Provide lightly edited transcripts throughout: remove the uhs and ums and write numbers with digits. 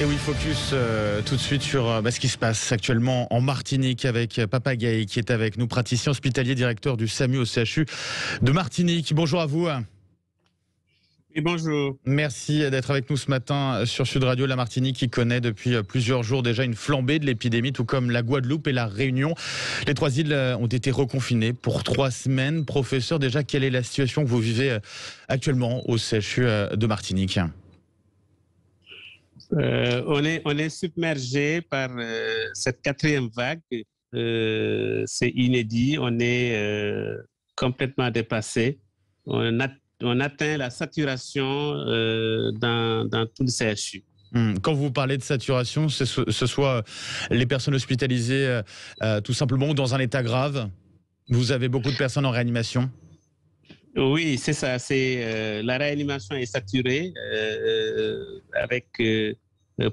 Et oui, focus tout de suite sur ce qui se passe actuellement en Martinique avec Papa Gaye qui est avec nous, praticien hospitalier, directeur du SAMU au CHU de Martinique. Bonjour à vous. Et bonjour. Merci d'être avec nous ce matin sur Sud Radio. La Martinique qui connaît depuis plusieurs jours déjà une flambée de l'épidémie, tout comme la Guadeloupe et la Réunion. Les trois îles ont été reconfinées pour 3 semaines. Professeur, déjà, quelle est la situation que vous vivez actuellement au CHU de Martinique ? On est submergé par cette 4e vague. C'est inédit. On est complètement dépassé. On atteint la saturation dans tout le CHU. Quand vous parlez de saturation, ce soit les personnes hospitalisées tout simplement ou dans un état grave. Vous avez beaucoup de personnes en réanimation. Oui, c'est ça. La réanimation est saturée avec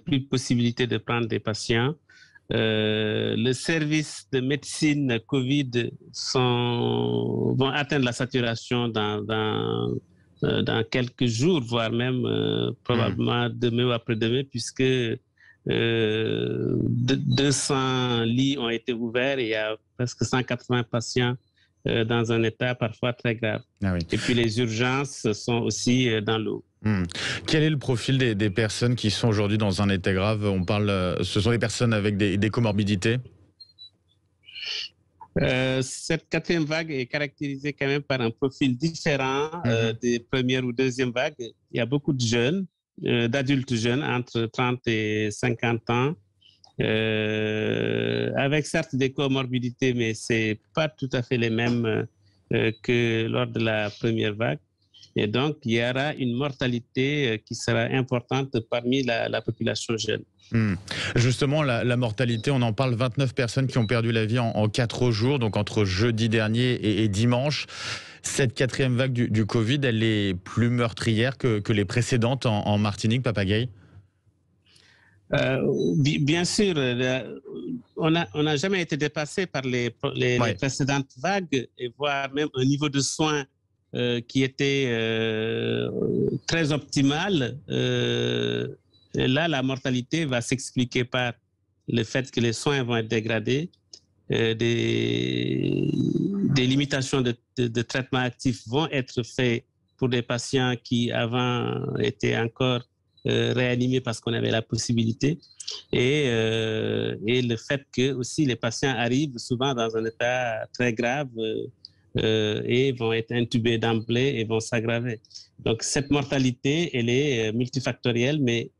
plus de possibilité de prendre des patients. Le service de médecine COVID vont atteindre la saturation dans quelques jours, voire même probablement demain ou après-demain, puisque 200 lits ont été ouverts et il y a presque 180 patients dans un état parfois très grave. Ah oui. Et puis les urgences sont aussi dans l'eau. Quel est le profil des personnes qui sont aujourd'hui dans un état grave ? Ce sont des personnes avec des comorbidités ? Cette 4e vague est caractérisée quand même par un profil différent des premières ou deuxièmes vagues. Il y a beaucoup de jeunes, d'adultes jeunes entre 30 et 50 ans, avec certes des comorbidités, mais c'est pas tout à fait les mêmes que lors de la première vague. Et donc, il y aura une mortalité qui sera importante parmi la population jeune. Justement, la mortalité, on en parle, 29 personnes qui ont perdu la vie en 4 jours, donc entre jeudi dernier et dimanche. Cette 4e vague du Covid, elle est plus meurtrière que les précédentes en Martinique, Papa Gaye ? Bien sûr, on n'a jamais été dépassé par les précédentes vagues, et voire même un niveau de soins qui était très optimal. Et là, la mortalité va s'expliquer par le fait que les soins vont être dégradés, des limitations de traitement actif vont être faites pour des patients qui avant étaient encore réanimés parce qu'on avait la possibilité, et le fait que aussi les patients arrivent souvent dans un état très grave et vont être intubés d'emblée et vont s'aggraver. Donc cette mortalité, elle est multifactorielle, mais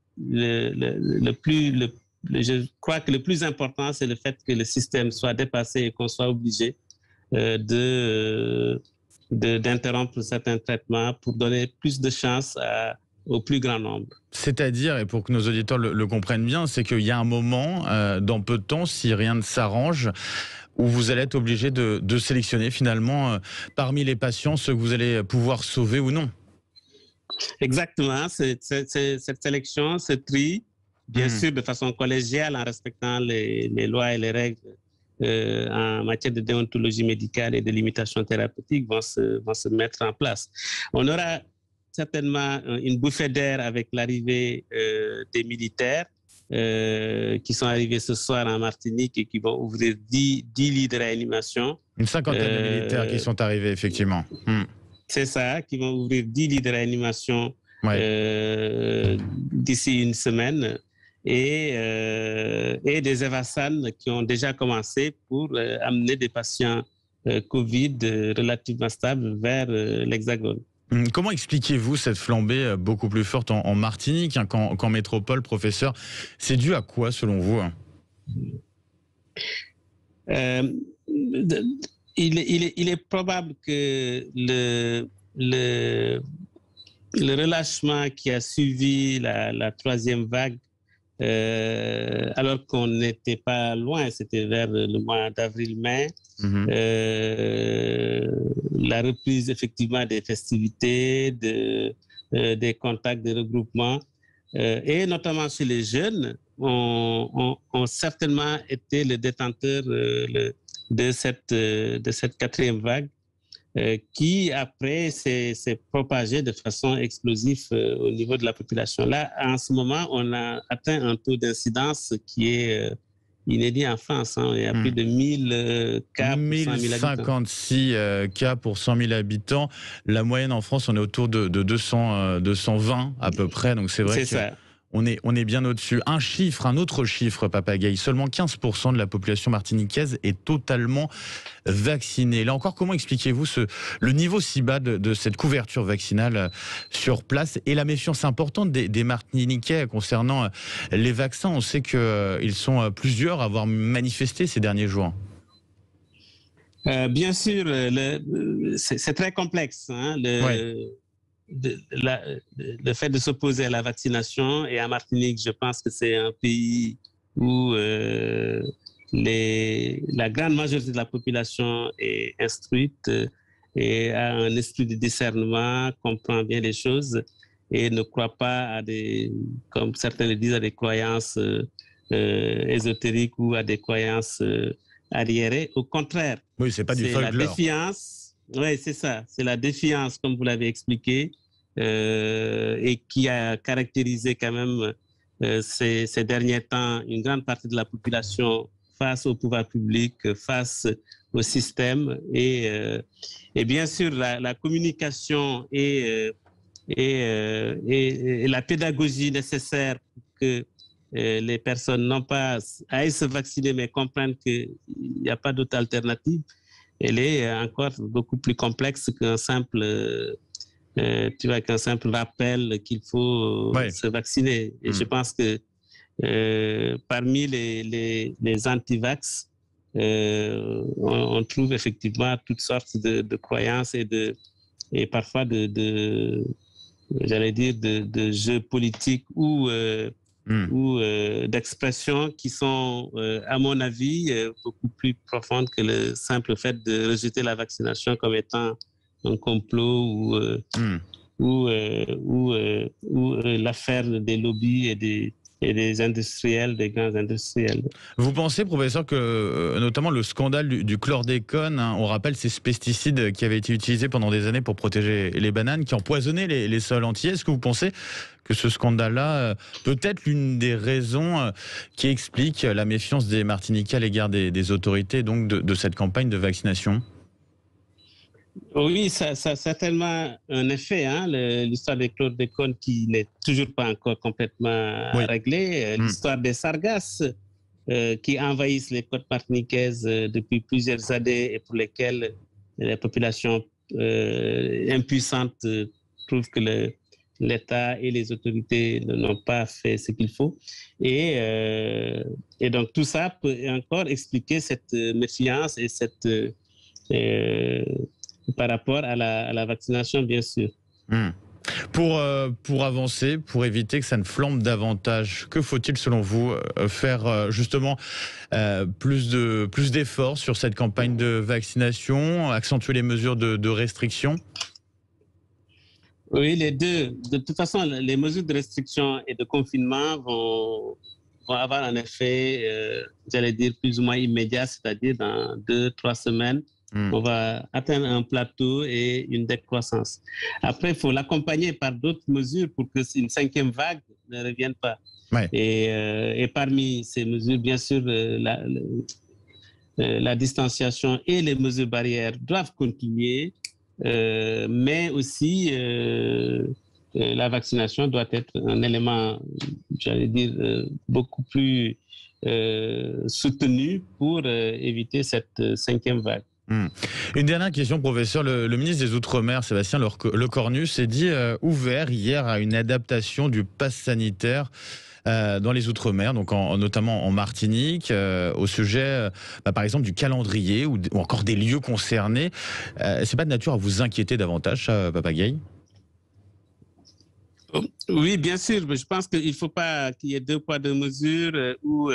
je crois que le plus important, c'est le fait que le système soit dépassé et qu'on soit obligé d'interrompre certains traitements pour donner plus de chance au plus grand nombre. C'est-à-dire, et pour que nos auditeurs le comprennent bien, c'est qu'il y a un moment, dans peu de temps, si rien ne s'arrange, où vous allez être obligé de sélectionner finalement parmi les patients ceux que vous allez pouvoir sauver ou non. Exactement, cette sélection se trie, bien sûr, de façon collégiale en respectant les lois et les règles en matière de déontologie médicale et de limitation thérapeutique vont se mettre en place. On aura certainement une bouffée d'air avec l'arrivée des militaires qui sont arrivés ce soir en Martinique et qui vont ouvrir 10 lits de réanimation. Une cinquantaine de militaires qui sont arrivés, effectivement. C'est ça, qui vont ouvrir 10 lits de réanimation d'ici une semaine. Et des Evasan qui ont déjà commencé pour amener des patients Covid relativement stables vers l'Hexagone. Comment expliquez-vous cette flambée beaucoup plus forte en Martinique qu'en métropole, professeur ? C'est dû à quoi, selon vous ? Il est probable que le relâchement qui a suivi la 3e vague, alors qu'on n'était pas loin, c'était vers le mois d'avril-mai, la reprise effectivement des festivités, des contacts, des regroupements, et notamment chez les jeunes, ont certainement été les détenteurs de cette 4e vague. qui après s'est propagé de façon explosive au niveau de la population. Là, en ce moment, on a atteint un taux d'incidence qui est inédit en France. Hein. Il y a plus de 1000 cas pour 100 000 habitants. 1056 cas pour 100 000 habitants. La moyenne en France, on est autour de 220 à peu près. Donc c'est vrai que on est bien au-dessus. Un autre chiffre, Papa Gaye, seulement 15% de la population martiniquaise est totalement vaccinée. Là encore, comment expliquez-vous le niveau si bas de cette couverture vaccinale sur place et la méfiance importante des Martiniquais concernant les vaccins? On sait qu'ils sont plusieurs à avoir manifesté ces derniers jours. Bien sûr, c'est très complexe. Hein, le fait de s'opposer à la vaccination, et à Martinique, je pense que c'est un pays où la grande majorité de la population est instruite et a un esprit de discernement, comprend bien les choses et ne croit pas à comme certains le disent, à des croyances ésotériques ou à des croyances arriérées. Au contraire, oui, c'est pas du folklore. La défiance. Oui, c'est ça. C'est la défiance, comme vous l'avez expliqué, et qui a caractérisé quand même ces derniers temps une grande partie de la population face au pouvoir public, face au système. Et bien sûr, la communication et la pédagogie nécessaire pour que les personnes n'ont pas à se vacciner, mais comprennent qu'il n'y a pas d'autre alternative, elle est encore beaucoup plus complexe qu'un simple, qu'un simple rappel qu'il faut se vacciner. Et je pense que parmi les anti-vax, on trouve effectivement toutes sortes de croyances et parfois j'allais dire, de jeux politiques ou d'expressions qui sont, à mon avis, beaucoup plus profondes que le simple fait de rejeter la vaccination comme étant un complot ou l'affaire des lobbies et des industriels, des grands industriels. Vous pensez, professeur, que notamment le scandale du chlordécone, hein, on rappelle ces pesticides qui avaient été utilisés pendant des années pour protéger les bananes, qui empoisonnaient les sols entiers, est-ce que vous pensez que ce scandale-là peut être l'une des raisons qui explique la méfiance des Martiniquais à l'égard des autorités, donc de cette campagne de vaccination? Oui, ça a certainement un effet. Hein, l'histoire des chlordécone qui n'est toujours pas encore complètement réglée. L'histoire des sargasses qui envahissent les côtes martiniquaises depuis plusieurs années et pour lesquelles les populations impuissantes trouvent que l'État et les autorités n'ont pas fait ce qu'il faut. Et donc tout ça peut encore expliquer cette méfiance et cette... par rapport à la vaccination, bien sûr. Pour avancer, pour éviter que ça ne flambe davantage, que faut-il selon vous faire justement plus d'efforts sur cette campagne de vaccination, accentuer les mesures de restriction? Oui, les deux. De toute façon, les mesures de restriction et de confinement vont avoir un effet, j'allais dire, plus ou moins immédiat, c'est-à-dire dans 2-3 semaines. On va atteindre un plateau et une décroissance. Après, il faut l'accompagner par d'autres mesures pour que une cinquième vague ne revienne pas. Et parmi ces mesures, bien sûr, la distanciation et les mesures barrières doivent continuer, mais aussi la vaccination doit être un élément, j'allais dire, beaucoup plus soutenu pour éviter cette cinquième vague. Une dernière question, professeur. Le ministre des Outre-mer, Sébastien Lecornu, s'est dit ouvert hier à une adaptation du pass sanitaire dans les Outre-mer, donc notamment en Martinique, au sujet, par exemple, du calendrier ou encore des lieux concernés. C'est pas de nature à vous inquiéter davantage, ça, Papa Gaye? Oui, bien sûr. Je pense qu'il ne faut pas qu'il y ait deux poids, deux mesures ou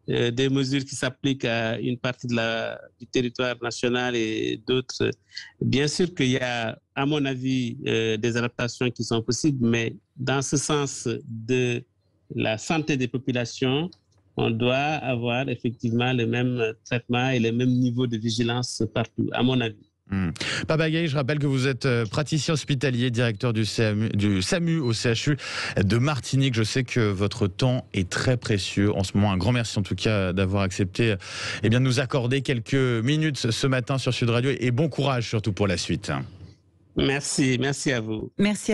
des mesures qui s'appliquent à une partie du territoire national et d'autres. Bien sûr qu'il y a, à mon avis, des adaptations qui sont possibles, mais dans ce sens de la santé des populations, on doit avoir effectivement le même traitement et le même niveau de vigilance partout, à mon avis. Papa Gaye, je rappelle que vous êtes praticien hospitalier, directeur du SAMU au CHU de Martinique. Je sais que votre temps est très précieux en ce moment. Un grand merci en tout cas d'avoir accepté de nous accorder quelques minutes ce matin sur Sud Radio et bon courage surtout pour la suite. Merci à vous. Merci.